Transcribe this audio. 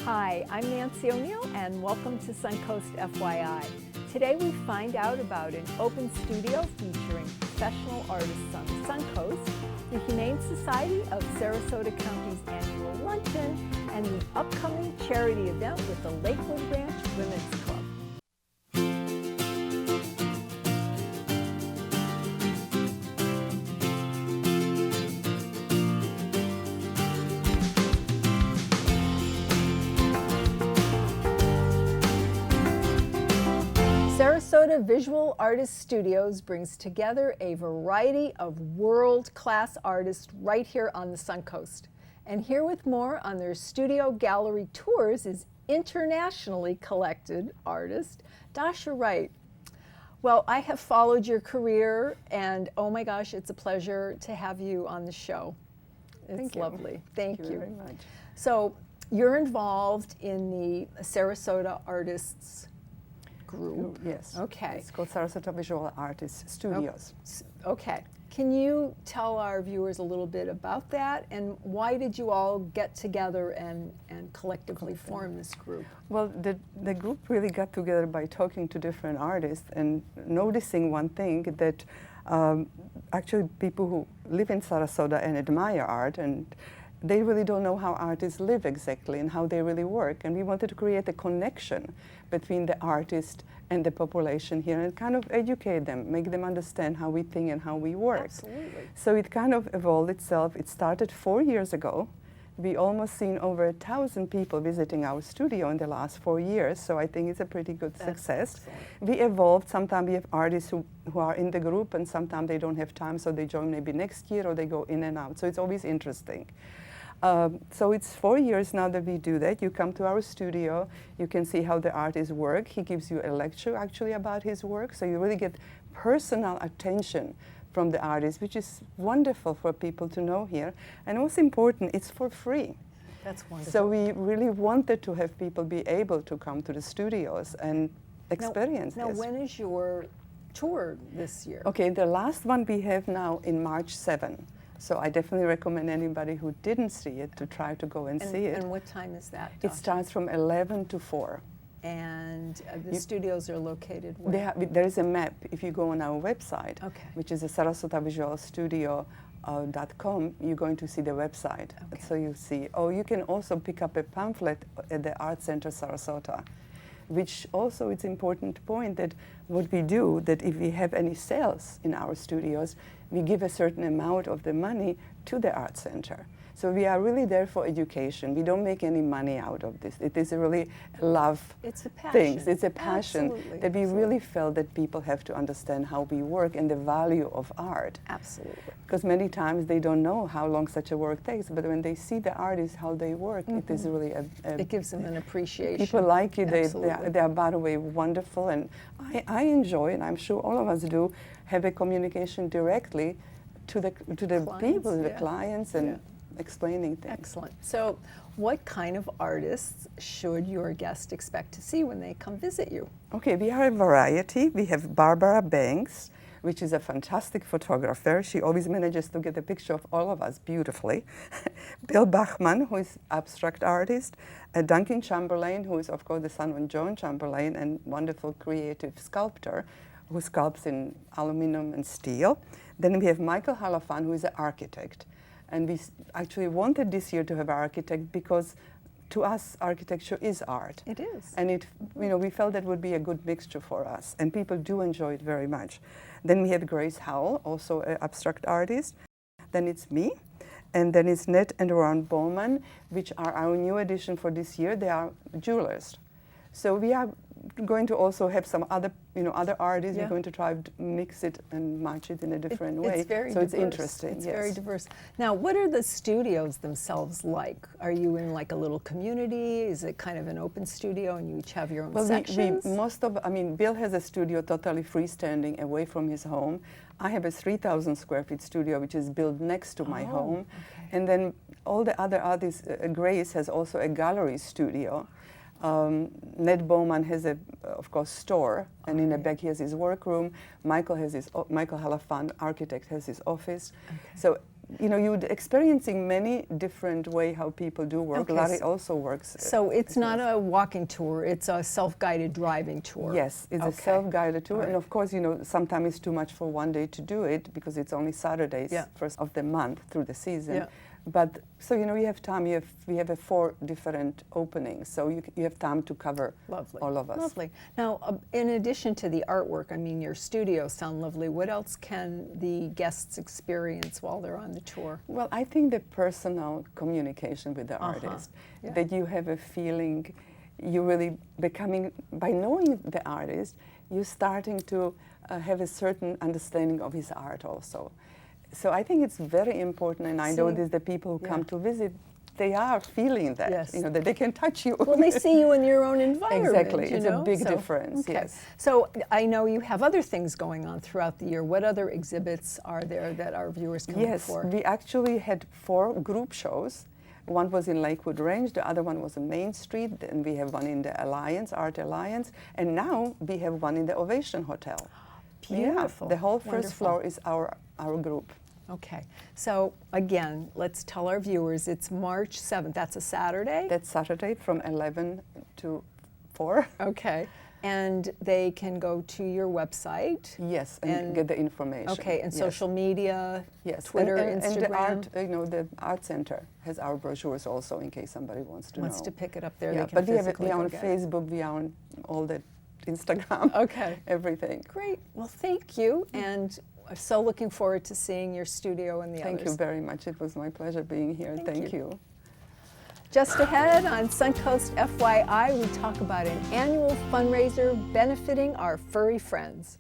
Hi, I'm Nancy O'Neill and welcome to Suncoast FYI. Today we find out about an open studio featuring professional artists on the Suncoast, the Humane Society of Sarasota County's annual luncheon, and the upcoming charity event with the Lakewood Ranch Women's Club. Sarasota Visual Artist Studios brings together a variety of world-class artists right here on the Suncoast. And here with more on their studio gallery tours is internationally collected artist Dasha Wright. Well, I have followed your career and oh my gosh, it's a pleasure to have you on the show. It's lovely. Thank you very much. So you're involved in the Sarasota Artists Group. Yes. Okay. It's called Sarasota Visual Artists Studios. Okay. Can you tell our viewers a little bit about that and why did you all get together and collectively form this group? Well, the group really got together by talking to different artists and noticing one thing, that actually people who live in Sarasota and admire art, and they really don't know how artists live exactly and how they really work. And we wanted to create a connection between the artist and the population here and kind of educate them, make them understand how we think and how we work. Absolutely. So it kind of evolved itself. It started 4 years ago. We almost seen over 1,000 people visiting our studio in the last 4 years, so I think it's a pretty good success. Excellent. We evolved. Sometimes we have artists who are in the group and sometimes they don't have time, so they join maybe next year or they go in and out. So it's always interesting. So it's 4 years now that we do that. You come to our studio, you can see how the artists work. He gives you a lecture actually about his work, so you really get personal attention from the artist, which is wonderful for people to know here. And most important, it's for free. That's wonderful. So we really wanted to have people be able to come to the studios and experience this. Now, when is your tour this year? Okay, the last one we have now in March 7. So I definitely recommend anybody who didn't see it to try to go and see it. And what time is that? It starts from 11 to 4. And the studios are located where? There is a map if you go on our website, Okay. which is a sarasotavisualstudio.com. You're going to see the website. Okay. So you see. Oh, you can also pick up a pamphlet at the Art Center Sarasota, which also it's important to point that what we do, that if we have any sales in our studios, we give a certain amount of the money to the art center. So we are really there for education. We don't make any money out of this. It is really a love It's a passion. things. It's a passion Absolutely. that we really felt that people have to understand how we work and the value of art. Absolutely. Because many times they don't know how long such a work takes, but when they see the artists, how they work, it is really It gives them an appreciation. people like it. They Absolutely. are, by the way, wonderful. And I enjoy, and I'm sure all of us do, have a communication directly to the Clients, people, the yeah. clients, and Yeah. explaining things. Excellent. So what kind of artists should your guest expect to see when they come visit you? Okay, we are a variety. We have Barbara Banks, which is a fantastic photographer. She always manages to get a picture of all of us beautifully. Bill Bachman, who is abstract artist. Duncan Chamberlain, who is, of course, the son of John Chamberlain and wonderful creative sculptor who sculpts in aluminum and steel. Then we have Michael Halafan, who is an architect. And we actually wanted this year to have an architect because to us, architecture is art. It is. And we felt that would be a good mixture for us, and people do enjoy it very much. Then we have Grace Howell, also an abstract artist. Then it's me, and then it's Ned and Ron Bowman, which are our new addition for this year. They are jewelers. So we are going to also have some other artists. Yeah. We're going to try to mix it and match it in a different way. It's very so diverse. it's interesting. It's yes. very diverse. Now, what are the studios themselves like? Are you in like a little community? Is it kind of an open studio and you each have your own sections? Bill has a studio totally freestanding away from his home. I have a 3,000 square feet studio which is built next to my home. Okay. And then all the other artists, Grace has also a gallery studio. Ned Bowman has a, of course, store, and in the back he has his workroom. Michael Halafan, architect, has his office. Okay. So you know, you're experiencing many different way how people do work. Okay, Larry also works. So it's not a walking tour, it's a self-guided driving tour. Yes, it's a self-guided tour. And of course, you know, sometimes it's too much for one day to do it because it's only Saturdays, first of the month through the season. Yeah. But, so, you know, you have time, we have 4 different openings, so you have time to cover all of us. Lovely. Now, in addition to the artwork, I mean, your studios sound lovely. What else can the guests experience while they're on the tour? Well, I think the personal communication with the artist, that you have a feeling, you really becoming, by knowing the artist, you're starting to have a certain understanding of his art also. So I think it's very important, and I know that the people who come to visit, they are feeling that, you know, that they can touch you. Well, they see you in your own environment. Exactly, it's a big difference, yes. So I know you have other things going on throughout the year. What other exhibits are there that our viewers can look for? Yes, we actually had 4 group shows. One was in Lakewood Range, the other one was on Main Street, and we have one in the Alliance, Art Alliance, and now we have one in the Ovation Hotel. Beautiful. Yeah, the whole first floor is our group. Okay, so again, let's tell our viewers it's March 7th. That's a Saturday? That's Saturday from 11 to 4. Okay, and they can go to your website. Yes, and get the information. Okay, and social media, yes, Twitter, and Instagram. And the art, you know, the art center has our brochures also in case somebody wants to know. Wants to pick it up there. Yeah, they can but physically we are on Facebook, we are on all the Instagram. Okay, everything. Great. Well, thank you, and I'm so looking forward to seeing your studio and the others. Thank you very much. It was my pleasure being here. Thank you. Just ahead on Suncoast FYI, we talk about an annual fundraiser benefiting our furry friends.